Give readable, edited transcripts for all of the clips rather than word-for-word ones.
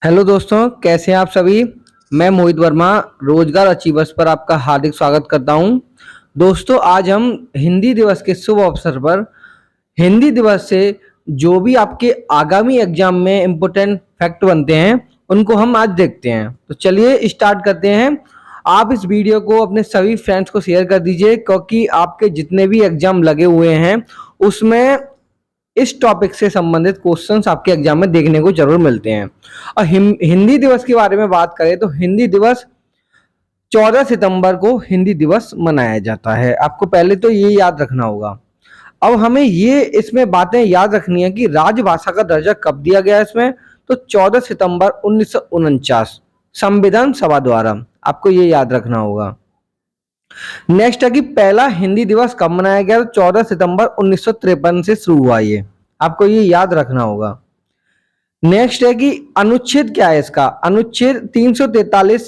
Hello दोस्तों, कैसे हैं आप सभी। मैं मोहित वर्मा रोजगार अचीवर्स पर आपका हार्दिक स्वागत करता हूं। दोस्तों, आज हम हिंदी दिवस के शुभ अवसर पर हिंदी दिवस से जो भी आपके आगामी एग्जाम में इम्पोर्टेंट फैक्ट बनते हैं उनको हम आज देखते हैं। तो चलिए स्टार्ट करते हैं। आप इस वीडियो को अपने सभी फ्रेंड्स को शेयर कर दीजिए, क्योंकि आपके जितने भी एग्जाम लगे हुए हैं उसमें इस टॉपिक से संबंधित क्वेश्चंस आपके एग्जाम में देखने को जरूर मिलते हैं। और हिंदी दिवस के बारे में बात करें तो हिंदी दिवस 14 सितंबर को हिंदी दिवस मनाया जाता है। आपको पहले तो ये याद रखना होगा। अब हमें ये इसमें बातें याद रखनी है कि राजभाषा का दर्जा कब दिया गया है इसमें। तो 14 सितंबर 1949 संविधान सभा द्वारा, आपको ये याद रखना होगा। नेक्स्ट है कि पहला हिंदी दिवस कब मनाया गया। तो 14 सितंबर 1953 से शुरू हुआ ये, आपको ये याद रखना होगा। नेक्स्ट है कि अनुच्छेद क्या है इसका। अनुच्छेद 343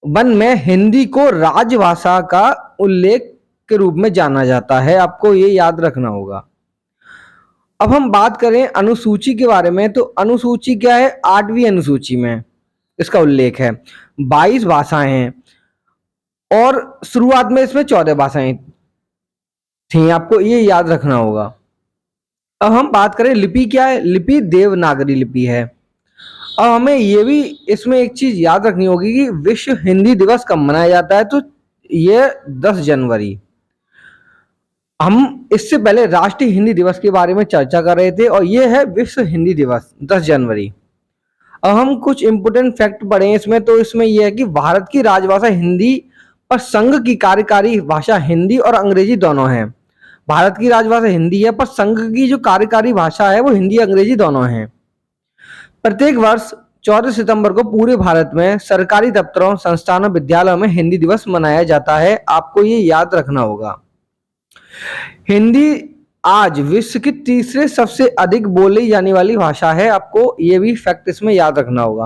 वन में हिंदी को राजभाषा का उल्लेख के रूप में जाना जाता है, आपको ये याद रखना होगा। अब हम बात करें अनुसूची के बारे में, तो अनुसूची क्या है, 8वीं अनुसूची में इसका उल्लेख है। 22 भाषाएं हैं और शुरुआत में इसमें 14 भाषाएं थी, आपको ये याद रखना होगा। अब हम बात करें लिपि क्या है। लिपि देवनागरी लिपि है। अब हमें ये भी इसमें एक चीज याद रखनी होगी कि विश्व हिंदी दिवस कब मनाया जाता है। तो ये 10 जनवरी। हम इससे पहले राष्ट्रीय हिंदी दिवस के बारे में चर्चा कर रहे थे और ये है विश्व हिंदी दिवस 10 जनवरी। अब हम कुछ इंपोर्टेंट फैक्ट पढ़े हैं इसमें, तो इसमें यह है कि भारत की राजभाषा हिंदी और संघ की कार्यकारी भाषा हिंदी और अंग्रेजी दोनों है। भारत की राजभाषा हिंदी है, पर संघ की जो कार्यकारी भाषा है वो हिंदी अंग्रेजी दोनों है। प्रत्येक वर्ष 14 सितंबर को पूरे भारत में सरकारी दफ्तरों, संस्थानों, विद्यालयों में हिंदी दिवस मनाया जाता है, आपको ये याद रखना होगा। हिंदी आज विश्व की तीसरे सबसे अधिक बोली जाने वाली भाषा है, आपको ये भी फैक्ट इसमें याद रखना होगा।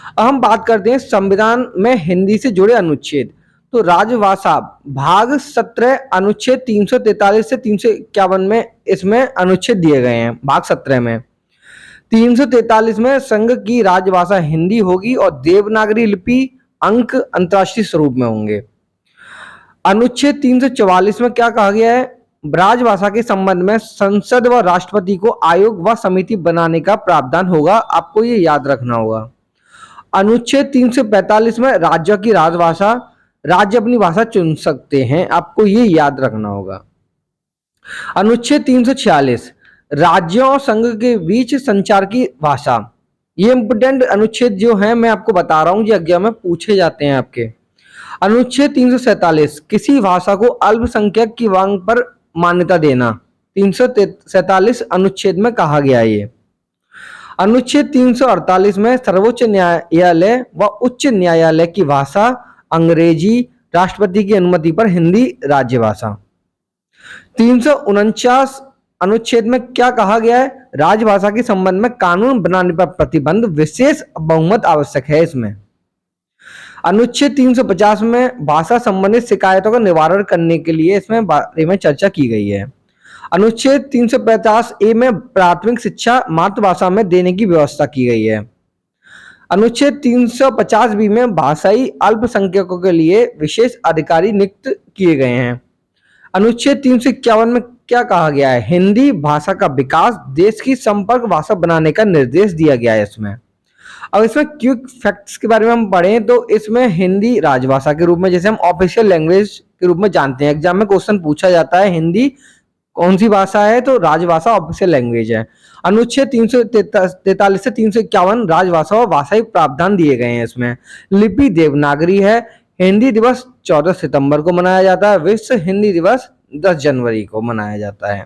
अब हम बात करते हैं संविधान में हिंदी से जुड़े अनुच्छेद। तो राजभाषा भाग 17 अनुच्छेद 343 से 351 में इसमें अनुच्छेद दिए गए हैं। भाग 17 में 343 में संघ की राजभाषा हिंदी होगी और देवनागरी लिपि अंक अंतर्राष्ट्रीय स्वरूप में होंगे। अनुच्छेद 344 में क्या कहा गया है, राजभाषा के संबंध में संसद व राष्ट्रपति को आयोग व समिति बनाने का प्रावधान होगा, आपको ये याद रखना होगा। अनुच्छेद 345 में राज्यों की राजभाषा, राज्य अपनी भाषा चुन सकते हैं, आपको ये याद रखना होगा। अनुच्छेद 346 राज्यों और संघ के बीच संचार की भाषा। ये इंपोर्टेंट अनुच्छेद जो है मैं आपको बता रहा हूं, जो एग्जाम में पूछे जाते हैं आपके। अनुच्छेद 347 किसी भाषा को अल्पसंख्यक की मांग पर मान्यता देना, 347 अनुच्छेद में कहा गया है ये। अनुच्छेद 348 में सर्वोच्च न्यायालय व उच्च न्यायालय की भाषा अंग्रेजी, राष्ट्रपति की अनुमति पर हिंदी राज्य भाषा। 349 अनुच्छेद में क्या कहा गया है, राजभाषा के संबंध में कानून बनाने पर प्रतिबंध, विशेष बहुमत आवश्यक है इसमें। अनुच्छेद 350 में भाषा संबंधित शिकायतों का निवारण करने के लिए इसमें बारे में चर्चा की गई है। अनुच्छेद 350 ए में प्राथमिक शिक्षा मातृभाषा में देने की व्यवस्था की गई है। अनुच्छेद 350 बी में भाषाई अल्पसंख्यकों के लिए विशेष अधिकारी नियुक्त किए गए हैं। अनुच्छेद 351 में क्या कहा गया है, हिंदी भाषा का विकास, देश की संपर्क भाषा बनाने का निर्देश दिया गया है इसमें। अब इसमें क्विक फैक्ट्स के बारे में हम पढ़ें तो इसमें हिंदी राजभाषा के रूप में, जैसे हम ऑफिशियल लैंग्वेज के रूप में जानते हैं, एग्जाम में क्वेश्चन पूछा जाता है हिंदी कौन सी भाषा है, तो राजभाषा ऑफिशियल लैंग्वेज है। अनुच्छेद 343 से 351 राजभाषा और भाषाई प्रावधान दिए गए हैं इसमें। लिपि देवनागरी है। हिंदी दिवस 14 सितंबर को मनाया जाता है। विश्व हिंदी दिवस 10 जनवरी को मनाया जाता है।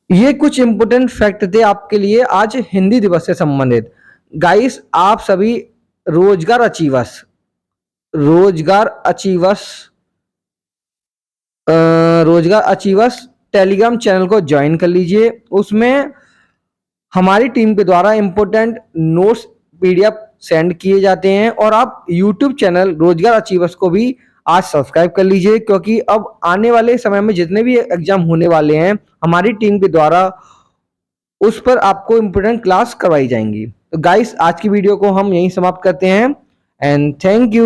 ये कुछ इंपोर्टेंट फैक्ट थे आपके लिए आज हिंदी दिवस से संबंधित। गाइस, आप सभी रोजगार अचीवर्स टेलीग्राम चैनल को ज्वाइन कर लीजिए। उसमें हमारी टीम के द्वारा इंपोर्टेंट नोट्स पीडीएफ सेंड किए जाते हैं और आप यूट्यूब चैनल रोजगार अचीवर्स को भी आज सब्सक्राइब कर लीजिए, क्योंकि अब आने वाले समय में जितने भी एग्जाम होने वाले हैं हमारी टीम के द्वारा उस पर आपको इंपोर्टेंट क्लास करवाई जाएंगी। तो गाइस आज की वीडियो को हम यहीं समाप्त करते हैं एंड थैंक यू।